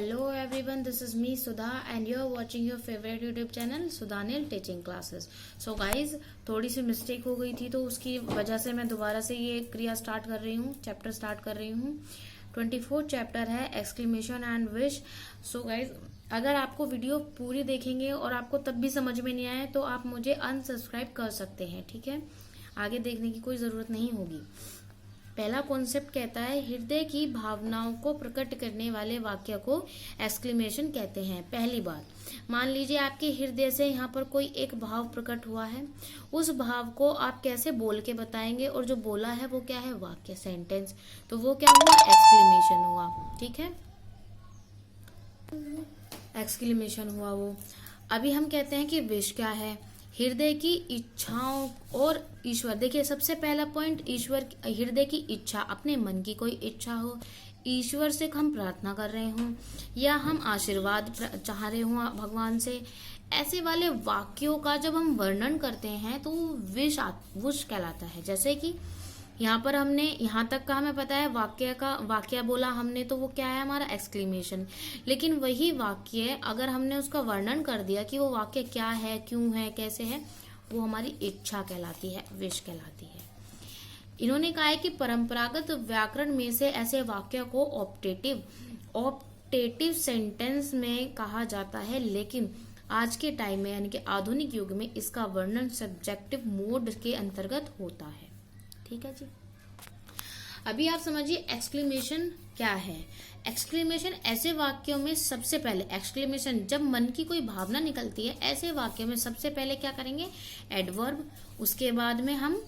Hello everyone, this is me Sudha and you are watching your favorite YouTube channel Sudhanil Teaching Classes. So guys, थोड़ी सी mistake हो गई थी तो उसकी वजह से मैं दोबारा से ये क्रिया स्टार्ट कर रही हूँ, चैप्टर स्टार्ट कर रही हूँ। 24 चैप्टर है exclamation and wish. So guys, अगर आपको वीडियो पूरी देखेंगे और आपको तब भी समझ में नहीं आए तो आप मुझे अनसब्सक्राइब कर सकते हैं, ठीक है। आगे देखने की कोई जरूरत नहीं होगी। पहला कॉन्सेप्ट कहता है हृदय की भावनाओं को प्रकट करने वाले वाक्य को एक्सक्लेमेशन कहते हैं। पहली बात, मान लीजिए आपके हृदय से यहाँ पर कोई एक भाव प्रकट हुआ है, उस भाव को आप कैसे बोल के बताएंगे और जो बोला है वो क्या है, वाक्य, सेंटेंस। तो वो क्या हुआ, एक्सक्लेमेशन हुआ, ठीक है, एक्सक्लेमेशन हुआ वो। अभी हम कहते हैं कि विश क्या है, हृदय की इच्छाओं और ईश्वर। देखिए सबसे पहला पॉइंट, ईश्वर, हृदय की इच्छा, अपने मन की कोई इच्छा हो, ईश्वर से हम प्रार्थना कर रहे हों या हम आशीर्वाद चाह रहे हों भगवान से, ऐसे वाले वाक्यों का जब हम वर्णन करते हैं तो विश कहलाता है। जैसे कि यहाँ पर हमने यहाँ तक का हमें पता है वाक्य बोला हमने, तो वो क्या है, हमारा एक्सक्लेमेशन। लेकिन वही वाक्य अगर हमने उसका वर्णन कर दिया कि वो वाक्य क्या है, क्यों है, कैसे है, वो हमारी इच्छा कहलाती है, विश कहलाती है। इन्होंने कहा है कि परंपरागत व्याकरण में से ऐसे वाक्य को ऑप्टेटिव सेंटेंस में कहा जाता है, लेकिन आज के टाइम में यानी कि आधुनिक युग में इसका वर्णन सब्जेक्टिव मोड के अंतर्गत होता है, ठीक है जी। अभी आप समझिए एक्सक्लेमेशन क्या है। एक्सक्लेमेशन ऐसे वाक्यों में सबसे पहले, एक्सक्लेमेशन जब मन की कोई भावना निकलती है, ऐसे वाक्यों में सबसे पहले क्या करेंगे, एडवर्ब, उसके बाद में हम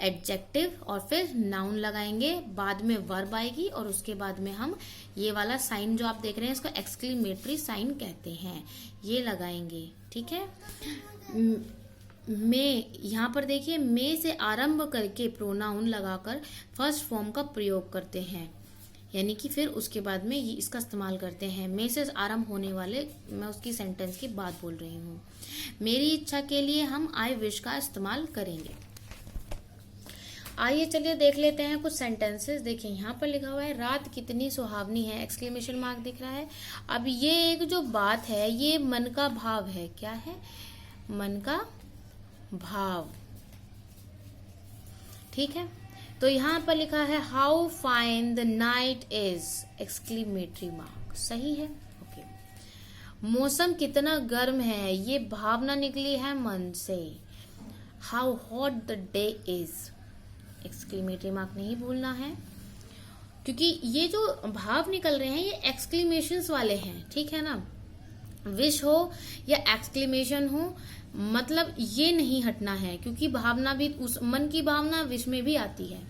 एडजेक्टिव और फिर नाउन लगाएंगे, बाद में वर्ब आएगी और उसके बाद में हम ये वाला साइन जो आप देख रहे हैं इसको एक्सक्लेमेटरी साइन कहते हैं, ये लगाएंगे, ठीक है। में, यहाँ पर देखिए में से आरंभ करके प्रोनाउन लगाकर फर्स्ट फॉर्म का प्रयोग करते हैं, यानी कि फिर उसके बाद में ये इसका इस्तेमाल करते हैं। में से आरंभ होने वाले, मैं उसकी सेंटेंस की बात बोल रही हूँ। मेरी इच्छा के लिए हम आई विश का इस्तेमाल करेंगे। आइए चलिए देख लेते हैं कुछ सेंटेंसेस। देखिए यहाँ पर लिखा हुआ है रात कितनी सुहावनी है, एक्सक्लेमेशन मार्क दिख रहा है। अब ये एक जो बात है ये मन का भाव है, क्या है, मन का भाव, ठीक है। तो यहाँ पर लिखा है how fine the night is, exclamatory mark, सही है, ओके। मौसम कितना गर्म है, ये भावना निकली है मन से। How hot the day is, exclamatory mark नहीं भूलना है, क्योंकि ये जो भाव निकल रहे हैं ये एक्सक्लेमेशंस वाले हैं, ठीक है ना। विश हो या एक्सक्लेमेशन हो, मतलब ये नहीं हटना है, क्योंकि भावना भी, उस मन की भावना विश में भी आती है।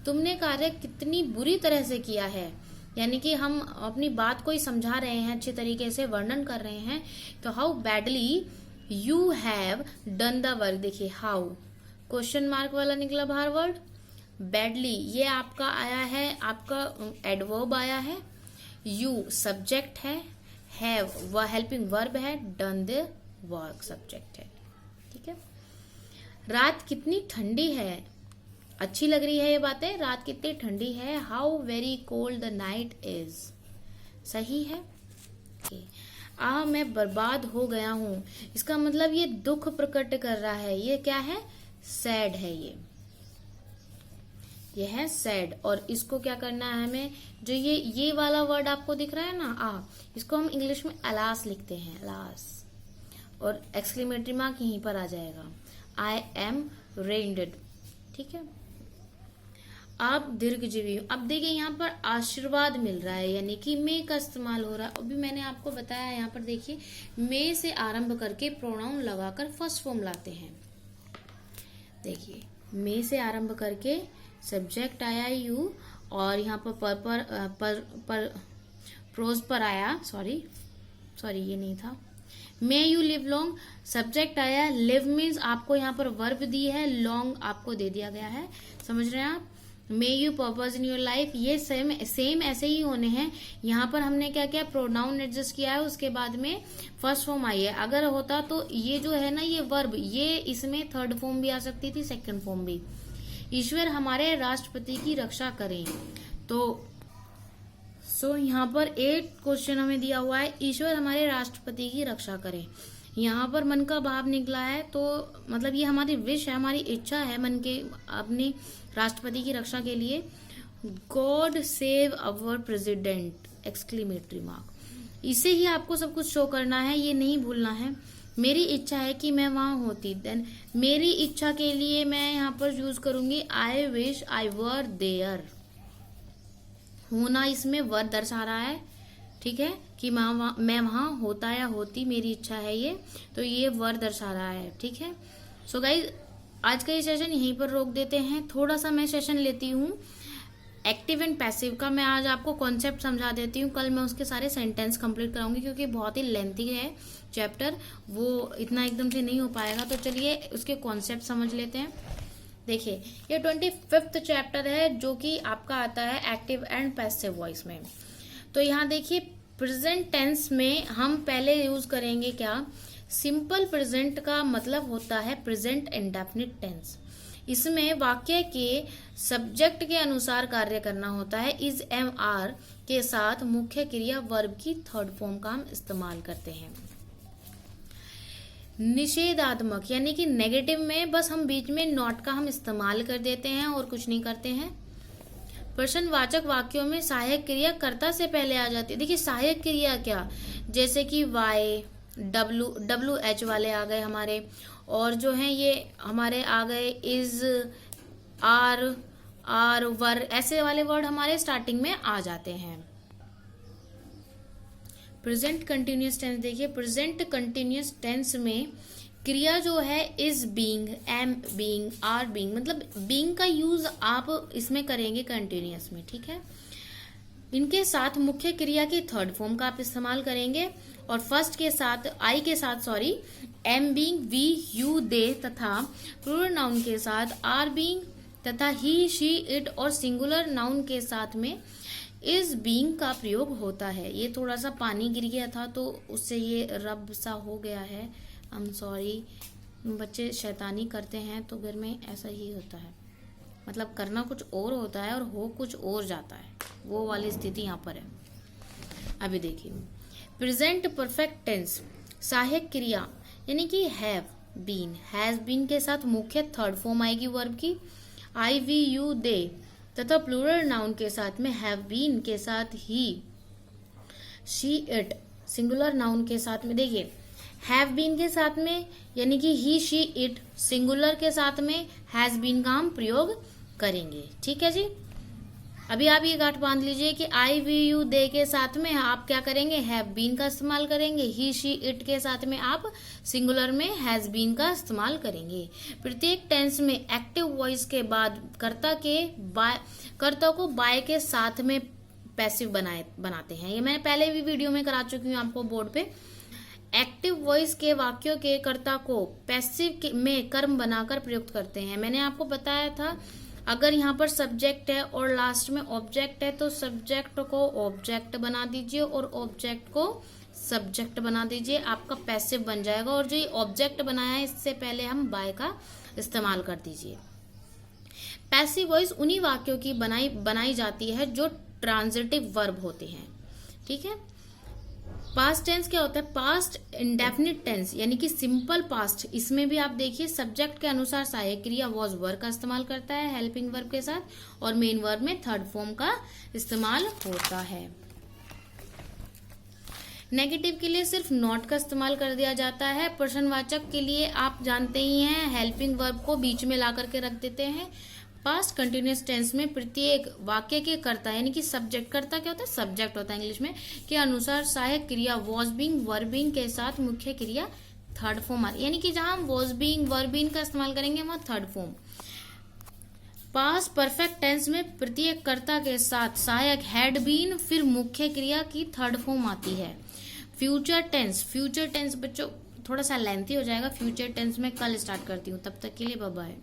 तुमने कार्य कितनी बुरी तरह से किया है, यानी कि हम अपनी बात को ही समझा रहे हैं, अच्छे तरीके से वर्णन कर रहे हैं। तो how badly you have done the work, देखिए हाउ क्वेश्चन मार्क वाला निकला बाहर वर्ड, बैडली ये आपका आया है, आपका एडवर्ब आया है, यू सब्जेक्ट है, हैव वह हेल्पिंग वर्ब है, डन द वर्क सब्जेक्ट है, ठीक है। रात कितनी ठंडी है, अच्छी लग रही है ये बातें, रात कितनी ठंडी है। How very cold the night is, सही है। मैं बर्बाद हो गया हूं, इसका मतलब ये दुख प्रकट कर रहा है, ये क्या है, सैड है, ये है सैड। और इसको क्या करना है हमें, जो ये वाला वर्ड आपको दिख रहा है ना, इसको हम इंग्लिश में अलास लिखते हैं, अलास, और एक्सक्लेमेटरी मार्क यहीं पर आ जाएगा, आई एम रेंडेड, ठीक है। आप दीर्घजीवी हो। अब देखिए यहाँ पर आशीर्वाद मिल रहा है, यानी कि मे का इस्तेमाल हो रहा है। अभी मैंने आपको बताया यहाँ पर देखिए मे से आरंभ करके प्रोनाउन लगाकर फर्स्ट फॉर्म लाते हैं। देखिए मे से आरंभ करके सब्जेक्ट आया यू, और यहाँ पर प्रोज पर आया, सॉरी ये नहीं था, may you live long, subject आया, लिव मीन्स आपको यहाँ पर वर्ब दी है, लॉन्ग आपको दे दिया गया है, समझ रहे हैं आप। May you purpose in your life, ये सेम ऐसे ही होने हैं। यहाँ पर हमने क्या किया, प्रोनाउन एडजस्ट किया है, उसके बाद में फर्स्ट फॉर्म आई है। अगर होता तो ये जो है ना ये वर्ब, ये इसमें थर्ड फॉर्म भी आ सकती थी, सेकंड फॉर्म भी। ईश्वर हमारे राष्ट्रपति की रक्षा करें, तो यहाँ पर 8 क्वेश्चन हमें दिया हुआ है। ईश्वर हमारे राष्ट्रपति की रक्षा करें। यहाँ पर मन का भाव निकला है, तो मतलब ये हमारी विश है, हमारी इच्छा है मन के अपने राष्ट्रपति की रक्षा के लिए। God save our president exclamatory mark. इसे ही आपको सब कुछ शो करना है, ये नहीं भूलना है। मेरी इच्छा है कि मैं वहां होती, देन मेरी इच्छा के लिए मैं यहाँ पर यूज करूंगी I wish I were there. होना इसमें वर दर्शा रहा है, ठीक है, कि मैं वहां होता या होती, मेरी इच्छा है ये, तो ये वर दर्शा रहा है, ठीक है। सो गाइज आज का ये सेशन यहीं पर रोक देते हैं। थोड़ा सा मैं सेशन लेती हूँ एक्टिव एंड पैसिव का। मैं आज आपको कॉन्सेप्ट समझा देती हूँ, कल मैं उसके सारे सेंटेंस कंप्लीट कराऊंगी क्योंकि बहुत ही लेंथी है चैप्टर, वो इतना एकदम से नहीं हो पाएगा। तो चलिए उसके कॉन्सेप्ट समझ लेते हैं। देखिए ये 25th चैप्टर है जो कि आपका आता है एक्टिव एंड पैसिव वॉइस में। तो यहाँ देखिए प्रेजेंट टेंस में हम पहले यूज करेंगे क्या, सिंपल प्रेजेंट का मतलब होता है प्रेजेंट इंडेफिनिट टेंस। इसमें वाक्य के सब्जेक्ट के अनुसार कार्य करना होता है। इज एम आर के साथ मुख्य क्रिया वर्ब की थर्ड फॉर्म का हम इस्तेमाल करते हैं। निषेधात्मक यानी कि नेगेटिव में बस हम बीच में नॉट का हम इस्तेमाल कर देते हैं और कुछ नहीं करते हैं। प्रश्नवाचक वाक्यों में सहायक क्रिया कर्ता से पहले आ जाती है। देखिए सहायक क्रिया क्या, जैसे कि वाई, डब्ल्यू एच वाले आ गए हमारे, और जो है ये हमारे आ गए इज, आर, वर, ऐसे वाले वर्ड हमारे स्टार्टिंग में आ जाते हैं। प्रेजेंट कंटिन्यूअस टेंस देखिए, प्रेजेंट कंटिन्यूअस टेंस में क्रिया जो है is being, am being, are being, मतलब बीइंग का यूज आप इसमें करेंगे कंटिन्यूअस में, ठीक है। इनके साथ मुख्य क्रिया की थर्ड फॉर्म का आप इस्तेमाल करेंगे और फर्स्ट के साथ आई के साथ एम बीइंग, वी, यू, दे तथा प्लूरल नाउन के साथ आर बीइंग तथा ही, शी, इट और सिंगुलर नाउन के साथ में इज बीइंग का प्रयोग होता है। ये थोड़ा सा पानी गिर गया था तो उससे ये रब सा हो गया है, आई एम सॉरी। बच्चे शैतानी करते हैं तो घर में ऐसा ही होता है, मतलब करना कुछ और होता है और हो कुछ और जाता है, वो वाली स्थिति यहाँ पर है। अभी देखिए प्रेजेंट परफेक्ट टेंस, सहायक क्रिया यानी कि हैव बीन, हैज बीन के साथ मुख्य थर्ड फॉर्म आएगी वर्ब की, आई, वी, यू, दे तथा प्लूरल नाउन के साथ में हैव बीन के साथ ही, शी, इट, सिंगुलर नाउन के साथ में देखिए हैव बीन के साथ में यानी कि ही, शी, इट, सिंगुलर के साथ में हैज बीन का हम प्रयोग करेंगे, ठीक है जी। अभी आप ये गांठ बांध लीजिए कि आई, वी, यू, दे के साथ में आप क्या करेंगे, हैव बीन का इस्तेमाल करेंगे। ही, शी, इट के साथ में आप सिंगुलर में हैज बीन का इस्तेमाल करेंगे। प्रत्येक टेंस में एक्टिव वॉइस के बाद कर्ता को बाय के साथ में पैसिव बनाते हैं। ये मैं पहले भी वीडियो में करा चुकी हूँ आपको बोर्ड पे। एक्टिव वॉइस के वाक्यों के कर्ता को पैसिव में कर्म बनाकर प्रयुक्त करते हैं। मैंने आपको बताया था अगर यहाँ पर सब्जेक्ट है और लास्ट में ऑब्जेक्ट है तो सब्जेक्ट को ऑब्जेक्ट बना दीजिए और ऑब्जेक्ट को सब्जेक्ट बना दीजिए, आपका पैसिव बन जाएगा। और जो ये ऑब्जेक्ट बनाया है इससे पहले हम बाय का इस्तेमाल कर दीजिए। पैसिव वॉइस उन्हीं वाक्यों की बनाई जाती है जो ट्रांजिटिव वर्ब होते हैं, ठीक है। पास्ट टेंस क्या होता है, पास्ट इंडेफिनिट टेंस यानी कि सिंपल पास्ट। इसमें भी आप देखिए सब्जेक्ट के अनुसार सहायक क्रिया वॉज वर का इस्तेमाल करता है हेल्पिंग वर्ब के साथ और मेन वर्ब में थर्ड फॉर्म का इस्तेमाल होता है। नेगेटिव के लिए सिर्फ नॉट का इस्तेमाल कर दिया जाता है। प्रश्नवाचक के लिए आप जानते ही हैं हेल्पिंग वर्ब को बीच में ला करके रख देते हैं। पास्ट कंटिन्यूअस टेंस में प्रत्येक वाक्य के कर्ता यानी कि सब्जेक्ट, कर्ता क्या होता है, सब्जेक्ट होता है इंग्लिश में, के अनुसार सहायक क्रिया वॉज बीइंग, वर बीइंग के साथ मुख्य क्रिया थर्ड फॉर्म आती है। यानी कि जहां हम वॉज बीइंग, वर बीइंग का इस्तेमाल करेंगे वहां third form. Past perfect tense में प्रत्येक कर्ता के साथ सहायक हैड बीन फिर मुख्य क्रिया की थर्ड फॉर्म आती है। फ्यूचर टेंस बच्चों थोड़ा सा लेंथी हो जाएगा, फ्यूचर टेंस में कल स्टार्ट करती हूँ, तब तक के लिए बाय बाय।